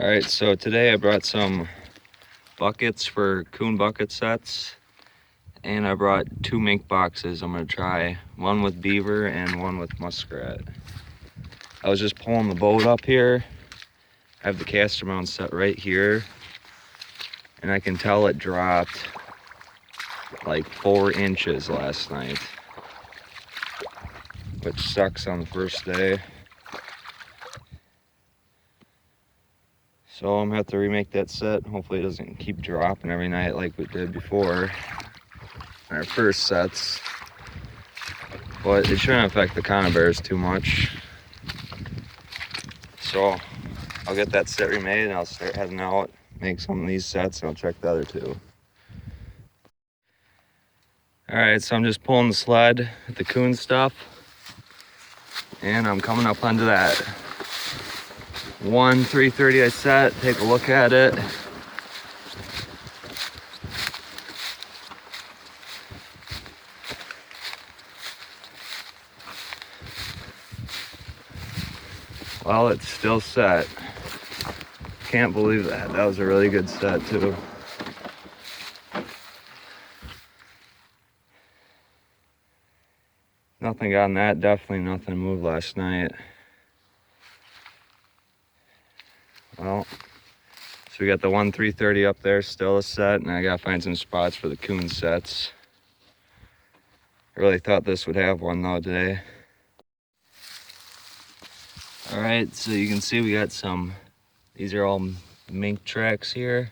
All right, so today I brought some buckets for coon bucket sets, and I brought 2 mink boxes. I'm gonna try one with beaver and one with muskrat. I was just pulling the boat up here. I have the caster mount set right here, and I can tell it dropped like 4 inches last night, which sucks on the first day. So I'm gonna have to remake that set. Hopefully it doesn't keep dropping every night like we did before in our first sets. But it shouldn't affect the conibears too much. So I'll get that set remade and I'll start heading out, make some of these sets, and I'll check the other 2. All right, so I'm just pulling the sled with the coon stuff, and I'm coming up onto that 330 I set. Take a look at it. Well, it's still set. Can't believe that. That was a really good set too. Nothing got on that. Definitely nothing moved last night. Well, so we got the 330 up there, still a set, and I gotta find some spots for the coon sets. I really thought this would have one though today. All right, so you can see we got some, these are all mink tracks here.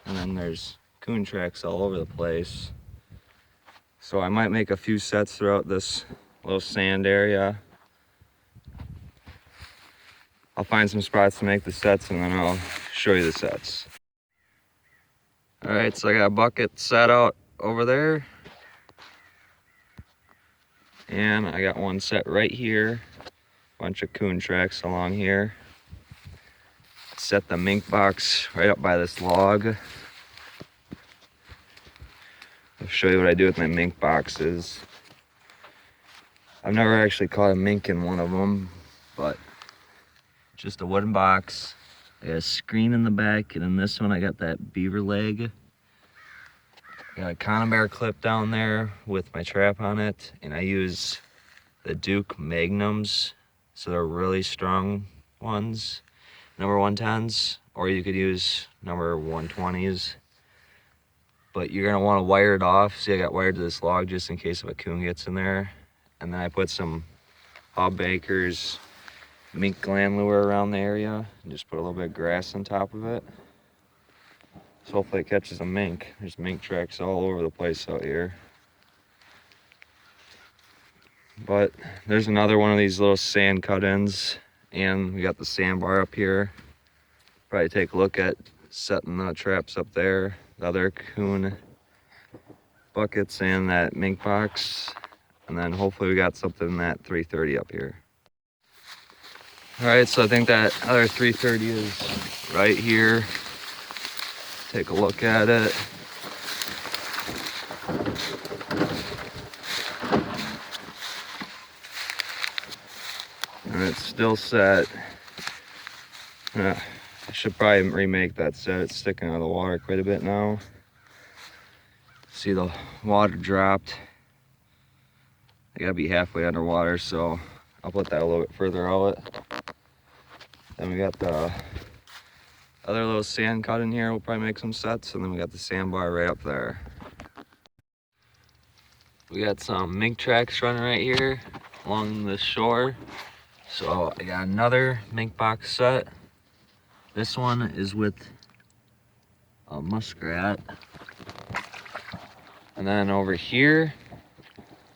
And then there's coon tracks all over the place. So I might make a few sets throughout this little sand area. I'll find some spots to make the sets and then I'll show you the sets. All right, so I got a bucket set out over there. And I got one set right here. Bunch of coon tracks along here. Set the mink box right up by this log. I'll show you what I do with my mink boxes. I've never actually caught a mink in one of them, but just a wooden box. I got a screen in the back, and in this one I got that beaver leg. Got a conibear clip down there with my trap on it, and I use the Duke Magnums, so they're really strong ones, number 110s, or you could use number 120s. But you're gonna want to wire it off. See, I got wired to this log just in case if a coon gets in there. And then I put some Bob Baker's mink gland lure around the area and just put a little bit of grass on top of it. So hopefully it catches a mink. There's mink tracks all over the place out here. But there's another one of these little sand cut-ins, and we got the sandbar up here. Probably take a look at setting the traps up there. The other coon buckets and that mink box, and then hopefully we got something in that 330 up here. All right, so I think that other 330 is right here. Take a look at it. And it's still set. I should probably remake that set. It's sticking out of the water quite a bit now. See, the water dropped. I gotta be halfway underwater, so I'll put that a little bit further out. Then we got the other little sand cut in here. We'll probably make some sets, and then we got the sandbar right up there. We got some mink tracks running right here along the shore. So I got another mink box set. This one is with a muskrat. And then over here,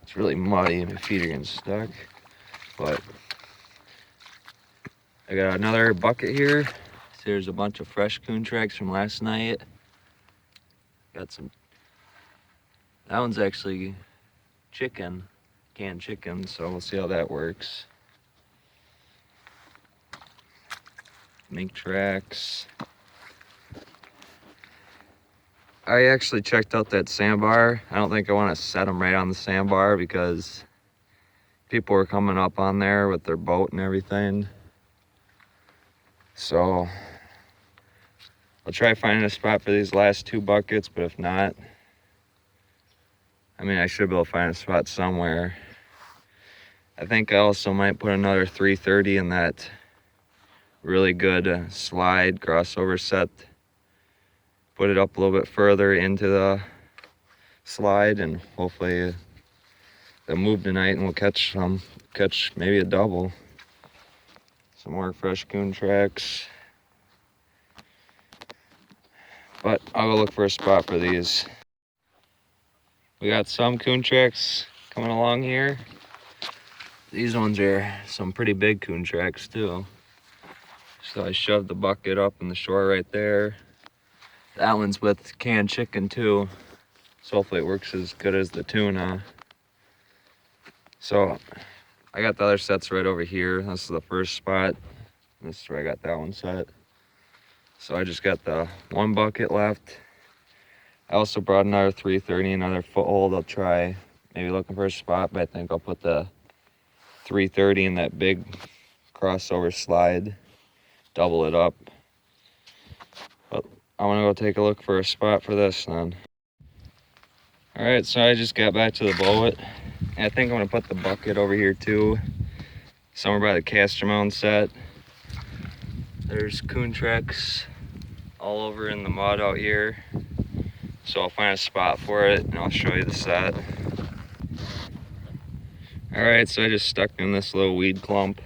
it's really muddy, my feet are getting stuck. But I got another bucket here. So there's a bunch of fresh coon tracks from last night. Got some, that one's actually chicken, canned chicken, so we'll see how that works. Mink tracks. I actually checked out that sandbar. I don't think I want to set them right on the sandbar because people were coming up on there with their boat and everything. So I'll try finding a spot for these last 2 buckets, but if not, I mean, I should be able to find a spot somewhere. I think I also might put another 330 in that really good slide crossover set. Put it up a little bit further into the slide, and hopefully they'll move tonight and we'll catch maybe a double. Some more fresh coon tracks. But I'll go look for a spot for these. We got some coon tracks coming along here. These ones are some pretty big coon tracks too. So I shoved the bucket up in the shore right there. That one's with canned chicken too. So hopefully it works as good as the tuna. So I got the other sets right over here. This is the first spot. This is where I got that one set. So I just got the 1 bucket left. I also brought another 330, another foothold. I'll try maybe looking for a spot, but I think I'll put the 330 in that big crossover slide, double it up. But I want to go take a look for a spot for this then. All right, so I just got back to the boat. And I think I'm gonna put the bucket over here too, somewhere by the caster mound set. There's coon tracks all over in the mud out here. So I'll find a spot for it and I'll show you the set. All right, so I just stuck in this little weed clump.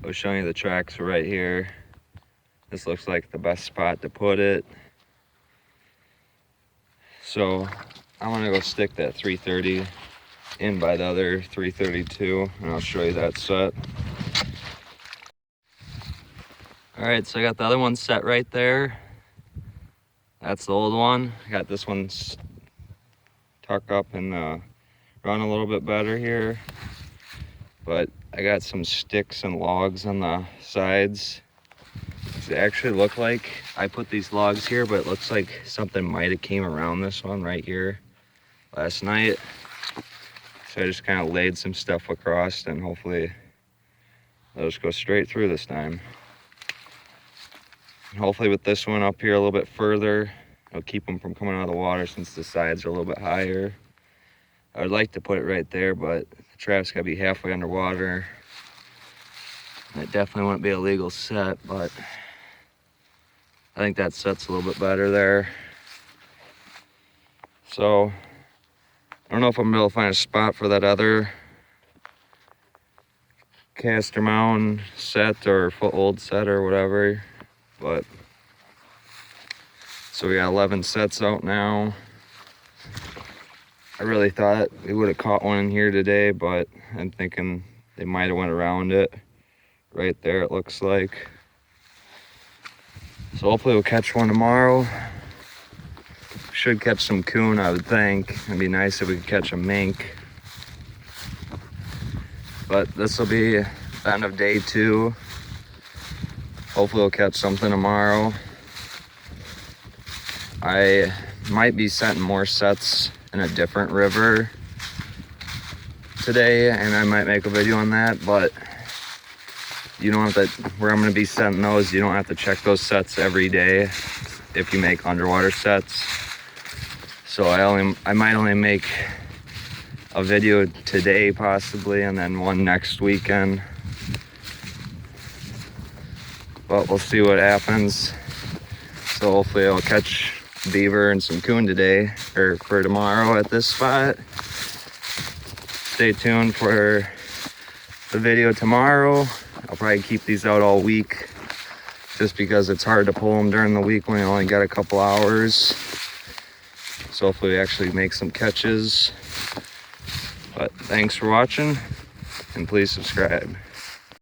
I was showing you the tracks right here. This looks like the best spot to put it. So I'm gonna go stick that 330 in by the other 332 and I'll show you that set. All right, so I got the other one set right there. That's the old one. I got this one tuck up and run a little bit better here. But I got some sticks and logs on the sides. They actually look like I put these logs here, but it looks like something might have came around this one right here last night. So I just kind of laid some stuff across and hopefully they'll just go straight through this time. And hopefully with this one up here a little bit further, it'll keep them from coming out of the water since the sides are a little bit higher. I would like to put it right there, but the trap's gotta be halfway underwater. And it definitely wouldn't be a legal set, but I think that set's a little bit better there. So I don't know if I'm gonna be able to find a spot for that other caster mound set or foothold set or whatever, but so we got 11 sets out now. I really thought we would have caught one in here today, but I'm thinking they might have went around it. Right there it looks like. So hopefully we'll catch one tomorrow. Should catch some coon, I would think. It'd be nice if we could catch a mink. But this will be the end of day 2. Hopefully we'll catch something tomorrow. I might be setting more sets in a different river today, and I might make a video on that, but you don't have to, where I'm going to be setting those, you don't have to check those sets every day if you make underwater sets. So I might only make a video today possibly, and then one next weekend. But we'll see what happens. So hopefully I'll catch beaver and some coon today, or for tomorrow at this spot. Stay tuned for the video tomorrow. I'll probably keep these out all week just because it's hard to pull them during the week when you only got a couple hours. So hopefully we actually make some catches. But thanks for watching and please subscribe.